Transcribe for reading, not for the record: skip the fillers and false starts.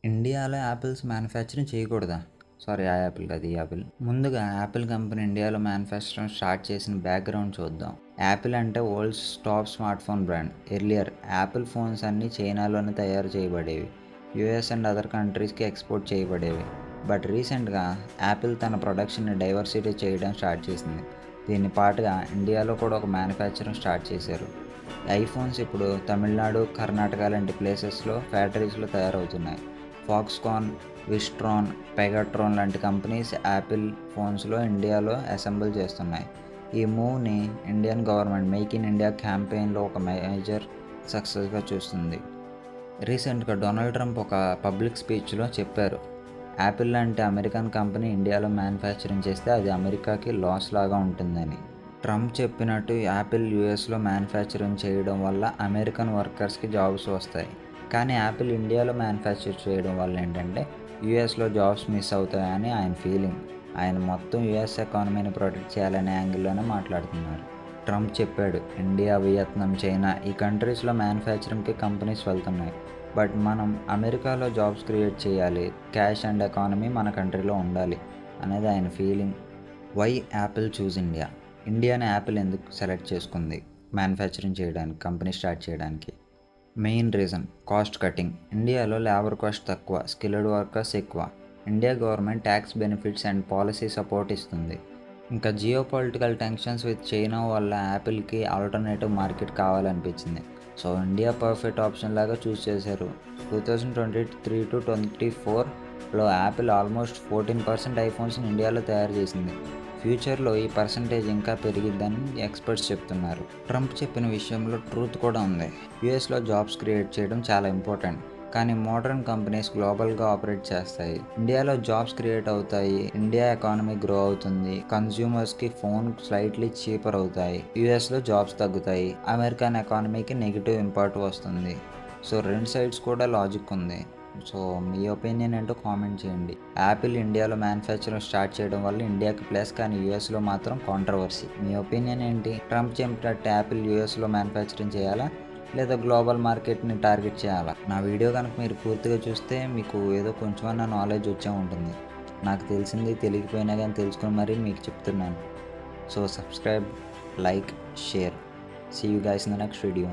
ఇండియాలో apples manufacturing చేయకూడదా? Sorry, ఆ యాపిల్ కాదు, ఈ యాపిల్. ముందుగా యాపిల్ కంపెనీ ఇండియాలో మ్యానుఫ్యాక్చరింగ్ స్టార్ట్ చేసిన బ్యాక్‌గ్రౌండ్ చూద్దాం. యాపిల్ అంటే world's top smartphone brand. Earlier Apple phones అన్నీ చైనాలోనే తయారు చేయబడేవి. యూఎస్ అండ్ అదర్ కంట్రీస్‌కి ఎక్స్‌పోర్ట్ చేయబడేవి. బట్ రీసెంట్‌గా యాపిల్ తన ప్రొడక్షన్‌ని డైవర్సిటీ చేయడం స్టార్ట్ చేసింది. దీని పాటుగా ఇండియాలో కూడా ఒక మ్యానుఫ్యాక్చరింగ్ స్టార్ట్ చేశారు. ఐఫోన్స్ ఇప్పుడు తమిళనాడు, కర్ణాటక లాంటి ప్లేసెస్‌లో ఫ్యాక్టరీస్‌లో తయారవుతున్నాయి. ఫాక్స్కాన్, విస్ట్రాన్, పెగాట్రాన్ లాంటి కంపెనీస్ యాపిల్ ఫోన్స్లో ఇండియాలో అసెంబుల్ చేస్తున్నాయి. ఈ మూవ్ని Indian government make in India క్యాంపెయిన్లో ఒక మేజర్ సక్సెస్గా చూస్తుంది. రీసెంట్గా డొనాల్డ్ ట్రంప్ ఒక పబ్లిక్ స్పీచ్లో చెప్పారు, యాపిల్ లాంటి అమెరికన్ కంపెనీ ఇండియాలో మ్యానుఫ్యాక్చరింగ్ చేస్తే అది అమెరికాకి లాస్ లాగా ఉంటుందని. ట్రంప్ చెప్పినట్టు యాపిల్ యూఎస్లో మ్యానుఫ్యాక్చరింగ్ చేయడం వల్ల అమెరికన్ వర్కర్స్కి జాబ్స్ వస్తాయి. కానీ యాపిల్ ఇండియాలో మ్యానుఫ్యాక్చర్ చేయడం వల్ల ఏంటంటే యూఎస్లో జాబ్స్ మిస్ అవుతాయని ఆయన ఫీలింగ్. ఆయన మొత్తం యూఎస్ ఎకానమీని ప్రొటెక్ట్ చేయాలనే యాంగిల్లోనే మాట్లాడుతున్నారు. ట్రంప్ చెప్పాడు, ఇండియా, వియత్నాం, చైనా ఈ కంట్రీస్లో మ్యానుఫ్యాక్చరింగ్కి కంపెనీస్ వెళ్తున్నాయి. బట్ మనం అమెరికాలో జాబ్స్ క్రియేట్ చేయాలి, క్యాష్ అండ్ ఎకానమీ మన కంట్రీలో ఉండాలి అనేది ఆయన feeling. Why Apple choose India? ఇండియాని యాపిల్ ఎందుకు సెలెక్ట్ చేసుకుంది మ్యానుఫ్యాక్చరింగ్ చేయడానికి, కంపెనీ స్టార్ట్ చేయడానికి? Main reason cost cutting. ఇండియాలో లేబర్ కాస్ట్ తక్కువ, స్కిల్డ్ వర్కర్స్ ఎక్కువ. India government tax benefits and policy support ఇస్తుంది. ఇంకా geopolitical tensions with China వల్ల యాపిల్కి ఆల్టర్నేటివ్ మార్కెట్ కావాలనిపించింది. సో ఇండియా పర్ఫెక్ట్ ఆప్షన్ లాగా చూస్ చేశారు. 2023-24లో యాపిల్ ఆల్మోస్ట్ 14% ఐఫోన్స్ని ఇండియాలో తయారు చేసింది. ఫ్యూచర్లో ఈ పర్సంటేజ్ ఇంకా పెరిగిద్దని ఎక్స్పర్ట్స్ చెప్తున్నారు. ట్రంప్ చెప్పిన విషయంలో ట్రూత్ కూడా ఉంది. యూఎస్లో జాబ్స్ క్రియేట్ చేయడం చాలా ఇంపార్టెంట్, కానీ మోడర్న్ కంపెనీస్ గ్లోబల్గా ఆపరేట్ చేస్తాయి. ఇండియాలో జాబ్స్ క్రియేట్ అవుతాయి, ఇండియా ఎకానమీ గ్రో అవుతుంది, కన్జ్యూమర్స్కి ఫోన్ స్లైట్లీ చీపర్ అవుతాయి. యూఎస్లో జాబ్స్ తగ్గుతాయి, అమెరికన్ ఎకానమీకి నెగిటివ్ ఇంపాక్ట్ వస్తుంది. సో రెండు సైడ్స్ కూడా లాజిక్ ఉంది. సో మీ ఒపీనియన్ ఏంటో కామెంట్ చేయండి. యాపిల్ ఇండియాలో మ్యానుఫ్యాక్చరింగ్ స్టార్ట్ చేయడం వల్ల ఇండియాకి ప్లస్, కానీ యూఎస్లో మాత్రం కాంట్రవర్సీ. మీ ఒపీనియన్ ఏంటి? ట్రంప్ చెప్పినట్టు యాపిల్ యూఎస్లో మ్యానుఫ్యాక్చరింగ్ చేయాలా, లేదా గ్లోబల్ మార్కెట్ని టార్గెట్ చేయాలా? నా వీడియో కనుక మీరు పూర్తిగా చూస్తే మీకు ఏదో కొంచెమన్నా నాలెడ్జ్ వచ్చే ఉంటుంది. నాకు తెలిసింది తెలియకపోయినా కానీ తెలుసుకుని మరీ మీకు చెప్తున్నాను. So subscribe, like, share. See you guys in the next video.